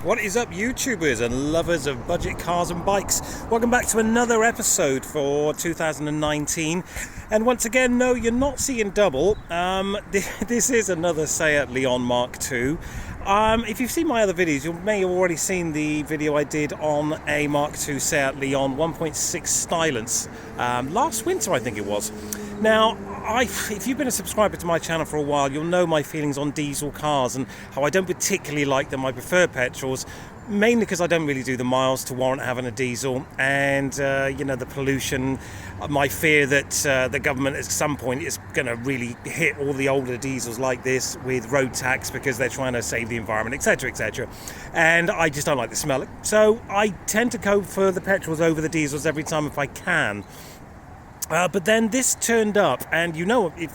What is up, YouTubers and lovers of budget cars and bikes? Welcome back to another episode for 2019. And once again, no, you're not seeing double. This is another Seat Leon Mark II. If you've seen my other videos, you may have already seen the video I did on a Mark II Seat Leon 1.6 Stylance last winter, I think it was. Now, if you've been a subscriber to my channel for a while, you'll know my feelings on diesel cars and how I don't particularly like them. I prefer petrols, mainly because I don't really do the miles to warrant having a diesel, and the pollution, my fear that the government at some point is going to really hit all the older diesels like this with road tax because they're trying to save the environment, etc, etc. And I just don't like the smell. So I tend to go for the petrols over the diesels every time if I can. But then this turned up, and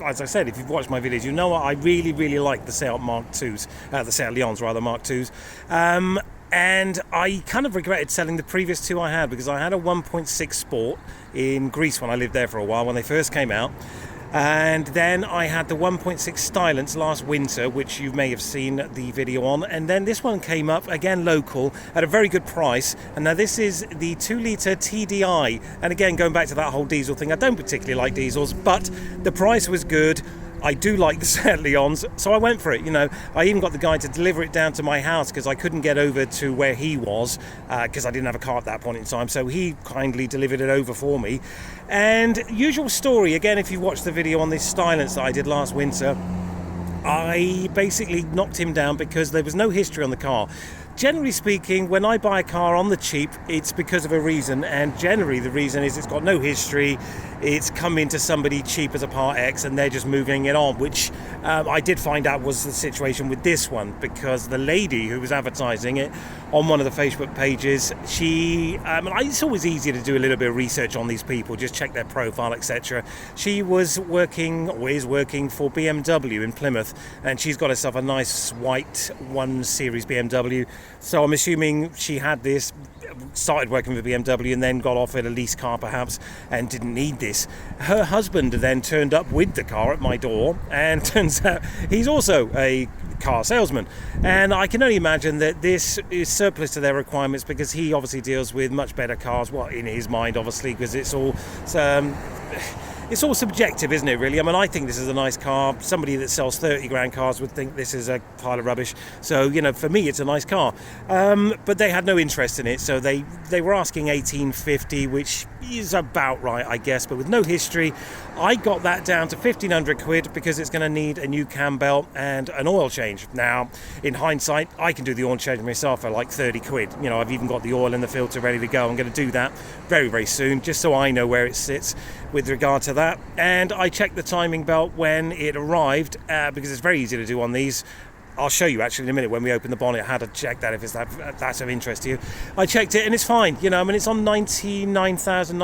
as I said, if you've watched my videos, you know I really, really like the Seat Mark IIs, the Seat Leons rather, Mark IIs. And I kind of regretted selling the previous two I had, because I had a 1.6 Sport in Greece when I lived there for a while, when they first came out. And then I had the 1.6 Stylance last winter, which you may have seen the video on. And then this one came up, again local, at a very good price. And now this is the 2-litre TDI. And again, going back to that whole diesel thing, I don't particularly like diesels, but the price was good. I do like the Seat Leons, so I went for it. I even got the guy to deliver it down to my house because I couldn't get over to where he was because I didn't have a car at that point in time. So he kindly delivered it over for me. And usual story, again, if you watched the video on this Stylance that I did last winter, I basically knocked him down because there was no history on the car. Generally speaking, when I buy a car on the cheap, it's because of a reason, and generally the reason is it's got no history, it's come into somebody cheap as a Part X and they're just moving it on, which I did find out was the situation with this one, because the lady who was advertising it on one of the Facebook pages, it's always easier to do a little bit of research on these people, just check their profile, etc. She was working, or is working, for BMW in Plymouth, and she's got herself a nice white 1 Series BMW. So I'm assuming she had this, started working for BMW and then got offered a lease car perhaps and didn't need this. Her husband then turned up with the car at my door, and turns out he's also a car salesman. And I can only imagine that this is surplus to their requirements, because he obviously deals with much better cars, well, in his mind obviously, because it's all subjective, isn't it, really? I mean, I think this is a nice car. Somebody that sells 30 grand cars would think this is a pile of rubbish. So, for me, it's a nice car. But they had no interest in it. So they were asking 1850, which is about right, I guess, but with no history. I got that down to 1,500 quid because it's going to need a new cam belt and an oil change. Now, in hindsight, I can do the oil change myself for like 30 quid. I've even got the oil and the filter ready to go. I'm going to do that very, very soon, just so I know where it sits with regard to that. And I checked the timing belt when it arrived, because it's very easy to do on these. I'll show you actually in a minute when we open the bonnet how to check that, if it's that's of interest to you. I checked it and it's fine. It's on 98,000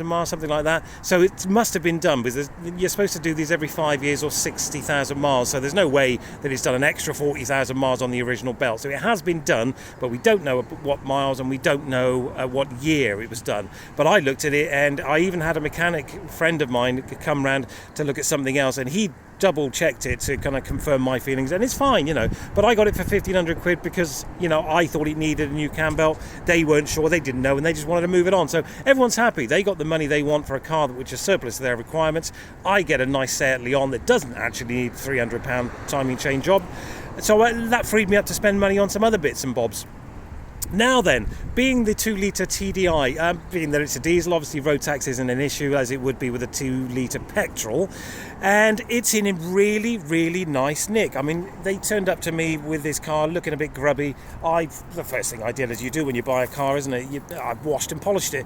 miles, something like that. So it must have been done, because you're supposed to do these every 5 years or 60,000 miles. So there's no way that it's done an extra 40,000 miles on the original belt. So it has been done, but we don't know what miles and we don't know what year it was done. But I looked at it, and I even had a mechanic friend of mine come round to look at something else, and he double checked it to kind of confirm my feelings, and it's fine, but I got it for 1,500 quid because I thought it needed a new cam belt. They weren't sure, they didn't know, and they just wanted to move it on. So everyone's happy. They got the money they want for a car which is surplus to their requirements. I get a nice Seat Leon that doesn't actually need £300 timing chain job, so that freed me up to spend money on some other bits and bobs. Now then, being the 2-litre TDI, being that it's a diesel, obviously road tax isn't an issue as it would be with a 2-litre petrol, and it's in a really, really nice nick. I mean, they turned up to me with this car looking a bit grubby. The first thing I did, as you do when you buy a car, isn't it? I washed and polished it,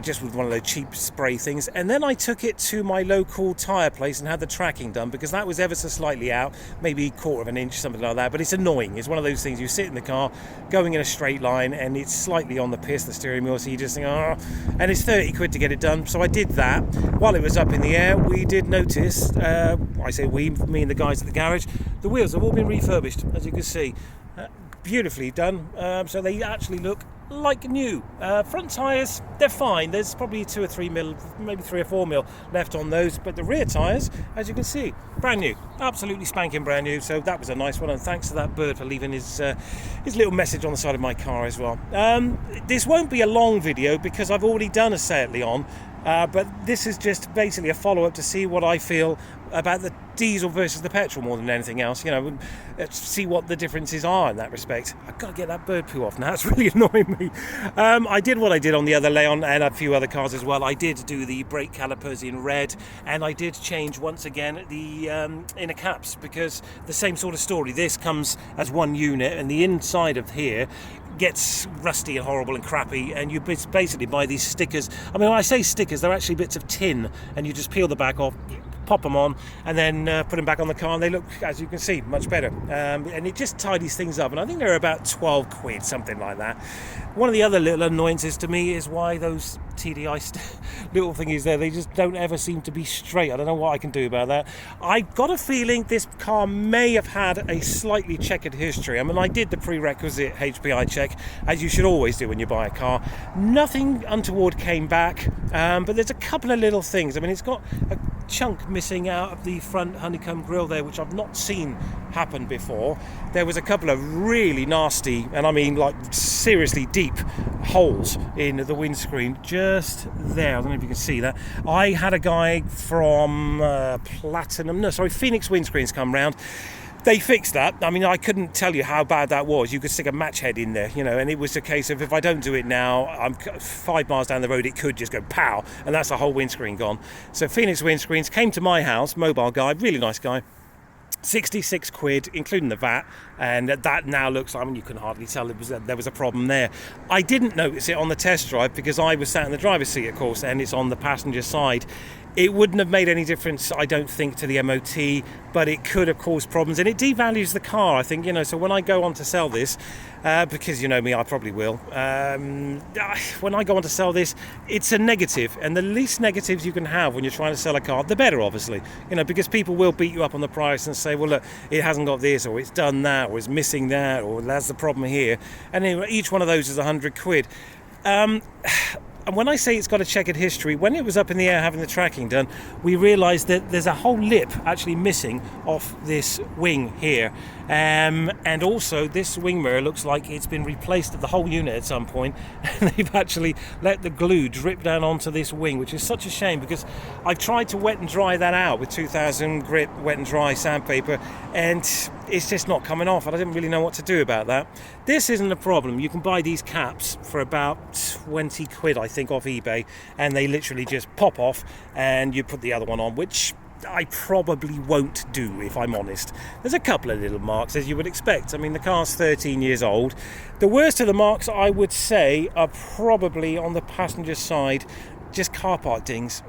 just with one of those cheap spray things, and then I took it to my local tyre place and had the tracking done, because that was ever so slightly out, maybe 1/4 of an inch, something like that. But it's annoying. It's one of those things, you sit in the car going in a straight line, and it's slightly on the piss, the steering wheel, so you just think, and it's 30 quid to get it done. So I did that. While it was up in the air, we did notice, I say we, me and the guys at the garage, the wheels have all been refurbished, as you can see. Beautifully done. So they actually look like new. Front tyres, they're fine. There's probably 2 or 3 mil, maybe 3 or 4 mil left on those, but the rear tyres, as you can see, brand new, absolutely spanking brand new. So that was a nice one, and thanks to that bird for leaving his little message on the side of my car as well. This won't be a long video because I've already done a Seat Leon, but this is just basically a follow-up to see what I feel about the diesel versus the petrol more than anything else. See what the differences are in that respect. I've got to get that bird poo off now, it's really annoying me. I did what I did on the other Leon and a few other cars as well. I did do the brake calipers in red, and I did change once again the inner caps, because the same sort of story. This comes as one unit, and the inside of here gets rusty and horrible and crappy, and you basically buy these stickers. I mean, when I say stickers, they're actually bits of tin, and you just peel the back off, pop them on, and then put them back on the car, and they look, as you can see, much better. And it just tidies things up, and I think they're about 12 quid, something like that. One of the other little annoyances to me is why those TDI little thingies there, they just don't ever seem to be straight. I don't know what I can do about that. I got a feeling this car may have had a slightly checkered history. I mean, I did the prerequisite HPI check, as you should always do when you buy a car. Nothing untoward came back, but there's a couple of little things. I mean, it's got a chunk missing out of the front honeycomb grille there, which I've not seen happen before. There was a couple of really nasty, and I mean like seriously deep holes in the windscreen just there. I don't know if you can see that. I had a guy from Phoenix Windscreens come round. They fixed that. I mean, I couldn't tell you how bad that was. You could stick a match head in there, and it was a case of, if I don't do it now, I'm 5 miles down the road, it could just go pow, and that's the whole windscreen gone. So Phoenix Windscreens came to my house, mobile guy, really nice guy, 66 quid, including the VAT, and that now looks, I mean, you can hardly tell there was a problem there. I didn't notice it on the test drive because I was sat in the driver's seat, of course, and it's on the passenger side. It wouldn't have made any difference, I don't think, to the MOT, but it could have caused problems, and it devalues the car, I think, so when I go on to sell this, because you know me, I probably will, when I go on to sell this, it's a negative, and the least negatives you can have when you're trying to sell a car, the better, obviously, because people will beat you up on the price and say, well, look, it hasn't got this, or it's done that, or it's missing that, or that's the problem here, and anyway, each one of those is 100 quid. And when I say it's got a checkered history, when it was up in the air having the tracking done, we realised that there's a whole lip actually missing off this wing here. And also this wing mirror looks like it's been replaced at the whole unit at some point, and they've actually let the glue drip down onto this wing, which is such a shame, because I've tried to wet and dry that out with 2000 grit wet and dry sandpaper, and it's just not coming off, and I didn't really know what to do about that. This isn't a problem. You can buy these caps for about 20 quid, I think, off eBay, and they literally just pop off, and you put the other one on, which I probably won't do, if I'm honest. There's a couple of little marks, as you would expect. I mean, the car's 13 years old. The worst of the marks, I would say, are probably on the passenger side, just car park dings.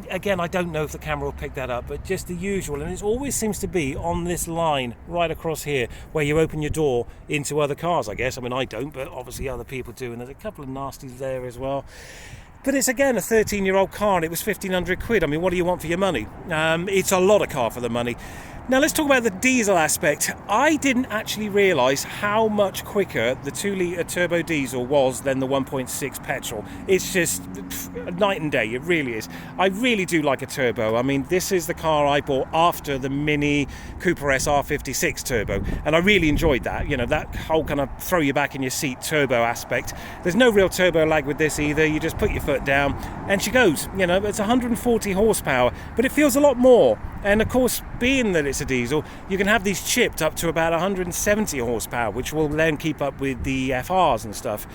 Again, I don't know if the camera will pick that up, but just the usual, and it always seems to be on this line right across here where you open your door into other cars, I guess. I mean, I don't, but obviously other people do, and there's a couple of nasties there as well. But it's, again, a 13-year-old car, and it was 1,500 quid. I mean, what do you want for your money? It's a lot of car for the money. Now, let's talk about the diesel aspect. I didn't actually realise how much quicker the 2-litre turbo diesel was than the 1.6 petrol. It's just night and day, it really is. I really do like a turbo. I mean, this is the car I bought after the Mini Cooper S R56 turbo, and I really enjoyed that. That whole kind of throw you back in your seat turbo aspect. There's no real turbo lag with this either. You just put your foot down, and she goes. It's 140 horsepower, but it feels a lot more. And of course, being that it's a diesel, you can have these chipped up to about 170 horsepower, which will then keep up with the FRs and stuff,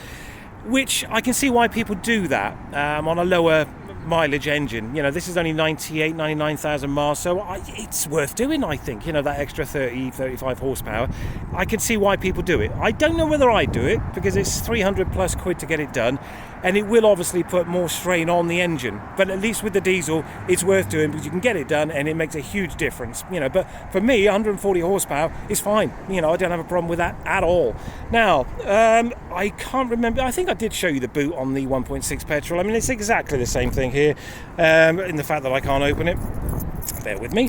which I can see why people do that on a lower mileage engine. This is only 99,000 miles, so it's worth doing, I think. That extra 35 horsepower. I can see why people do it. I don't know whether I do it, because it's 300 plus quid to get it done, and it will obviously put more strain on the engine, but at least with the diesel it's worth doing, because you can get it done and it makes a huge difference. But for me, 140 horsepower is fine. I don't have a problem with that at all. Now, I can't remember, I think I did show you the boot on the 1.6 petrol. I mean, it's exactly the same thing here, in the fact that I can't open it. Bear with me.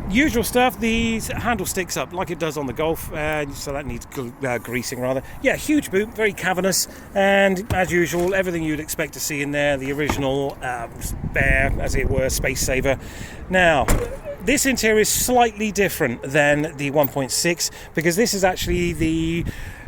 Usual stuff, the handle sticks up like it does on the Golf, so that needs greasing rather. Yeah, huge boot, very cavernous, and as usual, everything you'd expect to see in there, the original spare, as it were, space saver. Now, this interior is slightly different than the 1.6 because this is actually the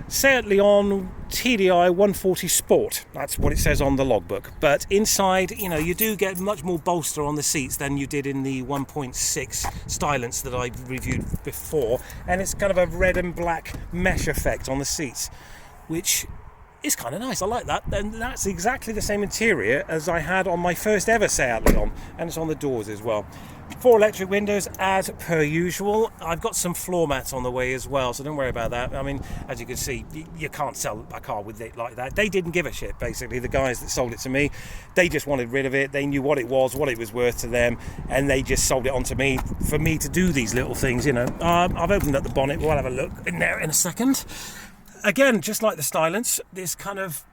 Seat Leon TDI 140 Sport. That's what it says on the logbook. But inside, you know, you do get much more bolster on the seats than you did in the 1.6 Stylance that I reviewed before. And it's kind of a red and black mesh effect on the seats, which is kind of nice. I like that. And that's exactly the same interior as I had on my first ever Seat Leon. And it's on the doors as well. 4 electric windows as per usual. I've got some floor mats on the way as well, so don't worry about that. I mean, as you can see, you can't sell a car with it like that. They didn't give a shit, basically. The guys that sold it to me, they just wanted rid of it. They knew what it was worth to them, and they just sold it on to me for me to do these little things, you know. I've opened up the bonnet. We'll have a look in there in a second. Again, just like the Stylance, this kind of,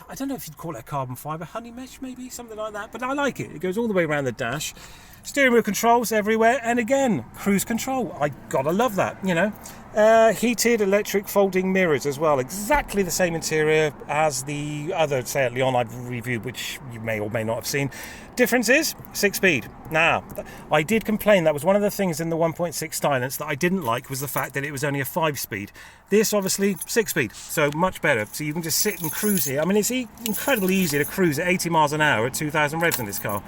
I don't know if you'd call it a carbon fibre, honey mesh maybe, something like that, but I like it. It goes all the way around the dash. Steering wheel controls everywhere, and again, cruise control. I gotta love that, you know. Heated electric folding mirrors as well. Exactly the same interior as the other Seat Leon I've reviewed, which you may or may not have seen. Difference is 6-speed. Now, I did complain, that was one of the things in the 1.6 Stylance that I didn't like, was the fact that it was only a 5-speed. This, obviously, 6-speed, so much better. So you can just sit and cruise here. I mean, it's incredibly easy to cruise at 80 miles an hour at 2,000 revs in this car.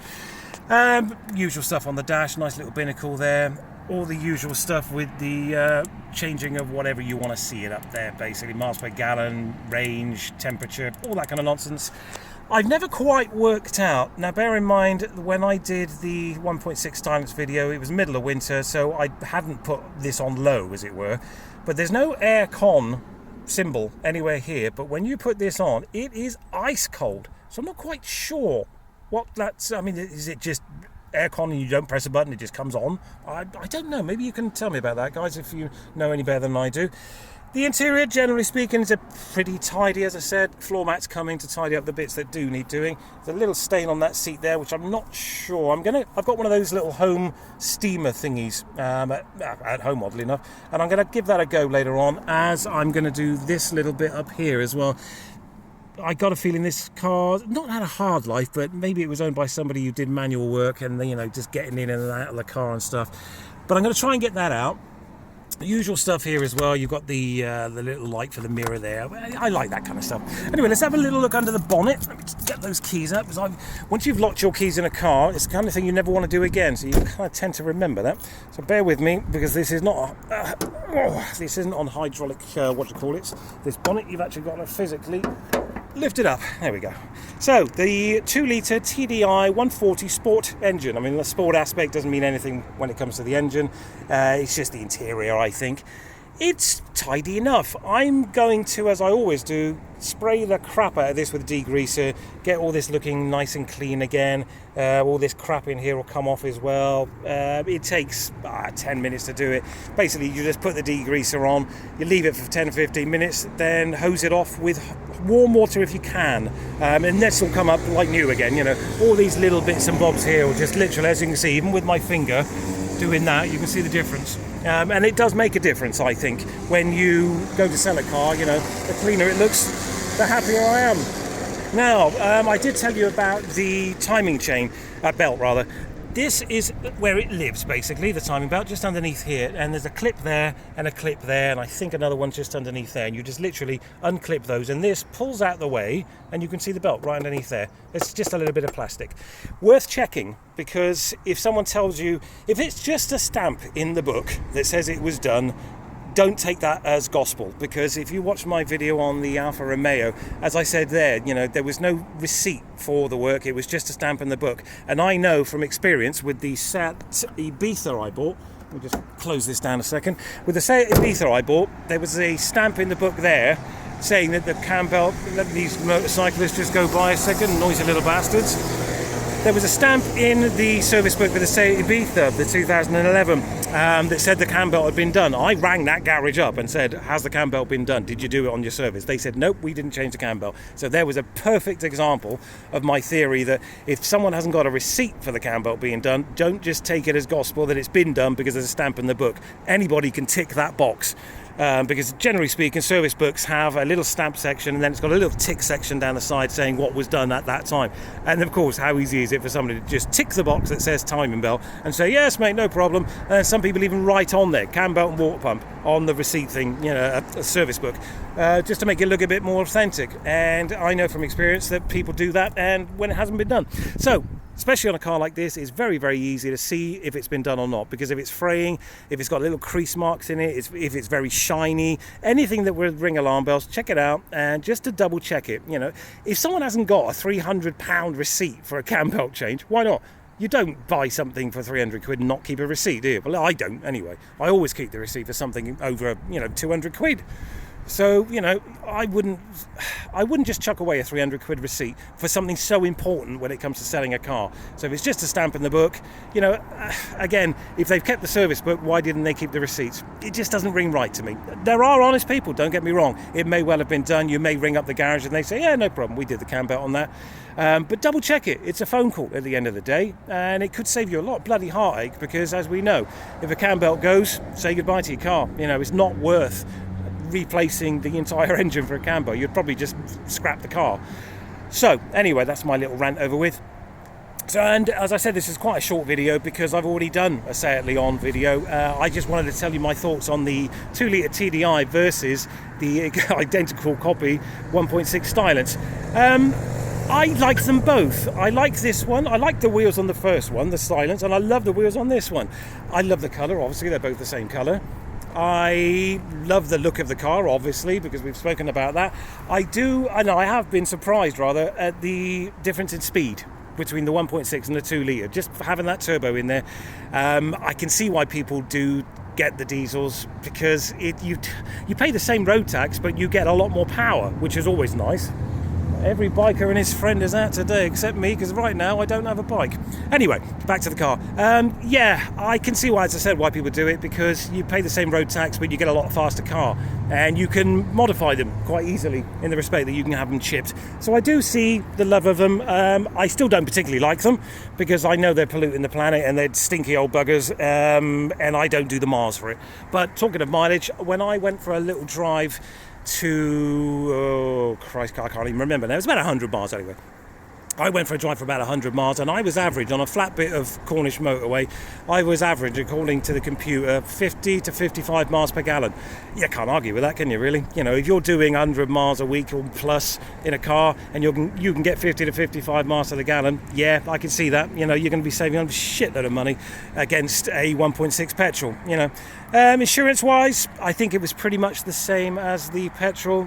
Usual stuff on the dash, nice little binnacle there. All the usual stuff with the changing of whatever you want to see it up there, basically. Miles per gallon, range, temperature, all that kind of nonsense. I've never quite worked out. Now, bear in mind, when I did the 1.6 Stylance video, it was middle of winter, so I hadn't put this on low, as it were. But there's no air con symbol anywhere here, but when you put this on, it is ice cold. So I'm not quite sure what that's, I mean, is it just aircon and you don't press a button, it just comes on? I don't know. Maybe you can tell me about that, guys, if you know any better than I do. The interior, generally speaking, is pretty tidy, as I said. Floor mats coming to tidy up the bits that do need doing. There's a little stain on that seat there, which I'm not sure. I've got one of those little home steamer thingies at home, oddly enough, and I'm going to give that a go later on, as I'm going to do this little bit up here as well. I got a feeling this car not had a hard life, but maybe it was owned by somebody who did manual work and, you know, just getting in and out of the car and stuff. But I'm going to try and get that out. The usual stuff here as well. You've got the little light for the mirror there. I like that kind of stuff. Anyway, let's have a little look under the bonnet. Let me just get those keys up, because once you've locked your keys in a car, it's the kind of thing you never want to do again. So you kind of tend to remember that. So bear with me, because this is not this isn't on hydraulic. This bonnet, you've actually got to physically lift it up. There we go. So the 2-litre TDI 140 Sport engine. I mean, the sport aspect doesn't mean anything when it comes to the engine. It's just the interior, I think. It's tidy enough. I'm going to, as I always do, spray the crap out of this with a degreaser, get all this looking nice and clean again. All this crap in here will come off as well. It takes 10 minutes to do it. Basically, you just put the degreaser on, you leave it for 10-15 minutes, then hose it off with warm water if you can, and this will come up like new again. You know, all these little bits and bobs here will just literally, as you can see, even with my finger doing that, you can see the difference. And it does make a difference, I think, when you go to sell a car. You know, the cleaner it looks, the happier I am. Now, I did tell you about the timing chain, belt rather. This is where it lives, basically, the timing belt, just underneath here. And there's a clip there and a clip there, and I think another one just underneath there. And you just literally unclip those, and this pulls out the way, and you can see the belt right underneath there. It's just a little bit of plastic. Worth checking, because if someone tells you, if it's just a stamp in the book that says it was done, don't take that as gospel, because if you watch my video on the Alfa Romeo, as I said there, you know, there was no receipt for the work. It was just a stamp in the book. And I know from experience with the Seat Ibiza I bought, let me just close this down a second. With the Seat Ibiza I bought, there was a stamp in the book there saying that the cam belt, let these motorcyclists just go by a second, noisy little bastards. There was a stamp in the service book for the Seat Ibiza, the 2011, that said the cam belt had been done. I rang that garage up and said, has the cam belt been done? Did you do it on your service? They said, nope, we didn't change the cam belt. So there was a perfect example of my theory that if someone hasn't got a receipt for the cam belt being done, don't just take it as gospel that it's been done because there's a stamp in the book. Anybody can tick that box. Because generally speaking, service books have a little stamp section and then it's got a little tick section down the side saying what was done at that time. And of course, how easy is it for somebody to just tick the box that says timing belt and say, yes mate, no problem. And some people even write on there, cam belt and water pump on the receipt thing, you know, a service book, just to make it look a bit more authentic. And I know from experience that people do that and when it hasn't been done. So especially on a car like this, it's very, very easy to see if it's been done or not, because if it's fraying, if it's got little crease marks in it, if it's very shiny, anything that would ring alarm bells, check it out and just to double check it. You know, if someone hasn't got a £300 receipt for a cam belt change, why not? You don't buy something for 300 quid and not keep a receipt, do you? Well, I don't anyway. I always keep the receipt for something over, 200 quid. So, I wouldn't just chuck away a 300 quid receipt for something so important when it comes to selling a car. So if it's just a stamp in the book, again, if they've kept the service book, why didn't they keep the receipts? It just doesn't ring right to me. There are honest people, don't get me wrong. It may well have been done. You may ring up the garage and they say, yeah, no problem, we did the cam belt on that. But double check it. It's a phone call at the end of the day, and it could save you a lot of bloody heartache because, as we know, if a cam belt goes, say goodbye to your car. It's not worth replacing the entire engine for a cam belt. You'd probably just scrap the car. So anyway, that's my little rant over with. So, and as I said, this is quite a short video because I've already done a Seat Leon video. I just wanted to tell you my thoughts on the 2-litre TDI versus the identical copy 1.6 Stylance. I like them both. I like this one. I like the wheels on the first one, the Stylance, and I love the wheels on this one. I love the colour, obviously they're both the same colour. I love the look of the car, obviously, because we've spoken about that. I have been surprised, rather, at the difference in speed between the 1.6 and the 2-litre. Just having that turbo in there, I can see why people do get the diesels, because you pay the same road tax, but you get a lot more power, which is always nice. Every biker and his friend is out today except me, because right now I don't have a bike. Anyway, back to the car. Yeah, I can see why, as I said, why people do it, because you pay the same road tax but you get a lot faster car and you can modify them quite easily in the respect that you can have them chipped. So I do see the love of them. I still don't particularly like them because I know they're polluting the planet and they're stinky old buggers, and I don't do the miles for it. But talking of mileage, when I went for a little drive to, oh Christ, I can't even remember now, it was about 100 miles anyway. I went for a drive for about 100 miles and I was average on a flat bit of Cornish motorway. I was average, according to the computer, 50 to 55 miles per gallon. You can't argue with that, can you, really? If you're doing 100 miles a week or plus in a car and you can get 50 to 55 miles to the gallon, yeah, I can see that. You're going to be saving a shitload of money against a 1.6 petrol, Insurance-wise, I think it was pretty much the same as the petrol,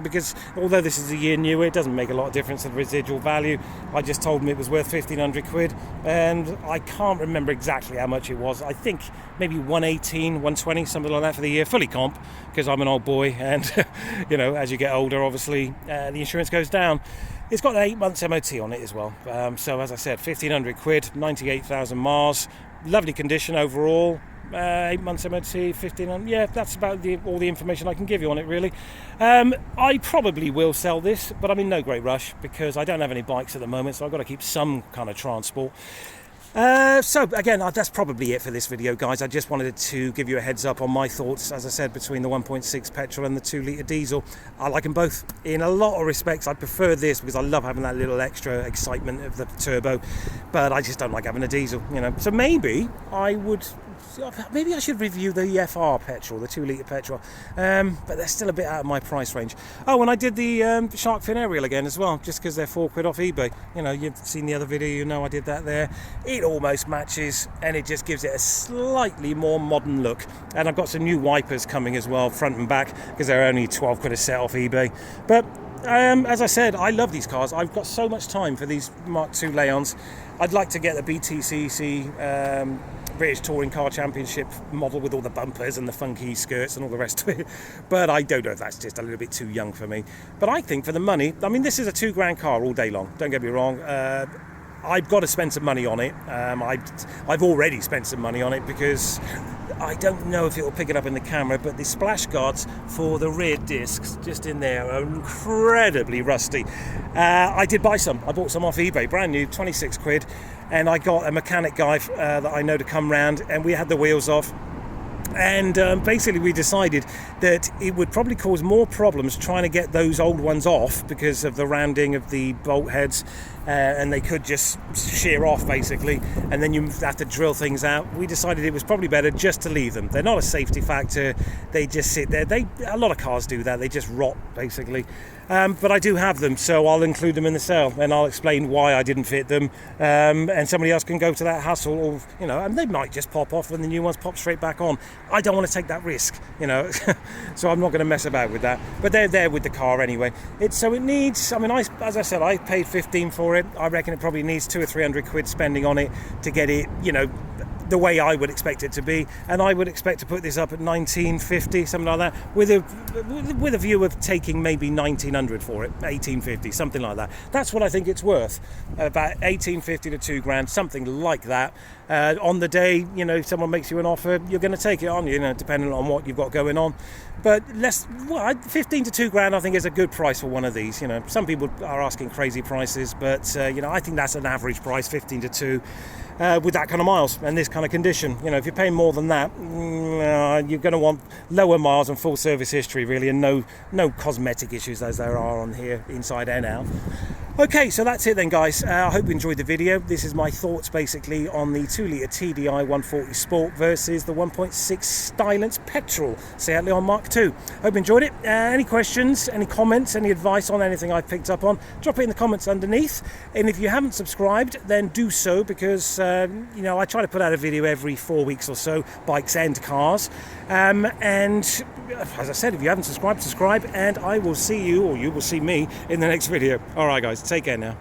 because although this is a year newer, it doesn't make a lot of difference to the residual value. I just told them it was worth 1,500 quid, and I can't remember exactly how much it was. I think maybe 118, 120, something like that for the year, fully comp, because I'm an old boy, and as you get older, obviously, the insurance goes down. It's got an 8 months MOT on it as well. So as I said, 1,500 quid, 98,000 miles, lovely condition overall. 8 months MOT, 1,500. Yeah, that's about all the information I can give you on it, really. I probably will sell this, but I'm in no great rush because I don't have any bikes at the moment, so I've got to keep some kind of transport. So again, that's probably it for this video, guys. I just wanted to give you a heads up on my thoughts, as I said, between the 1.6 petrol and the 2-litre diesel. I like them both. In a lot of respects, I prefer this because I love having that little extra excitement of the turbo, but I just don't like having a diesel, So maybe I should review the FR petrol, the 2-litre petrol, but they're still a bit out of my price range. Oh, and I did the shark fin aerial again as well, just because they're £4 off eBay. You've seen the other video, I did that there. It almost matches, and it just gives it a slightly more modern look. And I've got some new wipers coming as well, front and back, because they're only 12 quid a set off eBay. But as I said, I love these cars. I've got so much time for these Mark II Leons. I'd like to get the BTCC British Touring Car Championship model with all the bumpers and the funky skirts and all the rest of it, but I don't know if that's just a little bit too young for me. But I think for the money, this is a £2,000 car all day long, don't get me wrong. I've got to spend some money on it. I've already spent some money on it because I don't know if it will pick it up in the camera, but the splash guards for the rear discs just in there are incredibly rusty. I did buy some. I bought some off eBay, brand new, 26 quid, and I got a mechanic guy that I know to come round, and we had the wheels off. And basically we decided that it would probably cause more problems trying to get those old ones off because of the rounding of the bolt heads, and they could just shear off basically, and then you have to drill things out. We decided it was probably better just to leave them. They're not a safety factor, they just sit there. A lot of cars do that, they just rot basically. But I do have them, so I'll include them in the sale, and I'll explain why I didn't fit them, and somebody else can go to that hassle, or and they might just pop off when the new ones pop straight back on. I don't want to take that risk, so I'm not going to mess about with that. But they're there with the car anyway. It needs. I mean, as I said, I paid 15 for it. I reckon it probably needs 200 or 300 quid spending on it to get it, the way I would expect it to be, and I would expect to put this up at 1950, something like that, with a view of taking maybe 1900 for it, 1850, something like that. That's what I think it's worth, about 1850 to $2,000, something like that. On the day, if someone makes you an offer, you're going to take it on, depending on what you've got going on. But 15 to $2,000 I think is a good price for one of these. Some people are asking crazy prices, but I think that's an average price, 15 to 2. With that kind of miles and this kind of condition. If you're paying more than that, you're going to want lower miles and full service history really, and no cosmetic issues as there are on here inside and out. Okay, so that's it then, guys. I hope you enjoyed the video. This is my thoughts basically on the 2-litre TDI 140 Sport versus the 1.6 Stylance Petrol Seat Leon Mark II. Hope you enjoyed it. Any questions, any comments, any advice on anything I've picked up on, drop it in the comments underneath. And if you haven't subscribed, then do so, because I try to put out a video every 4 weeks or so, bikes and cars. And as I said, if you haven't subscribed, subscribe, and I will see you, or you will see me, in the next video. All right, guys, take care now.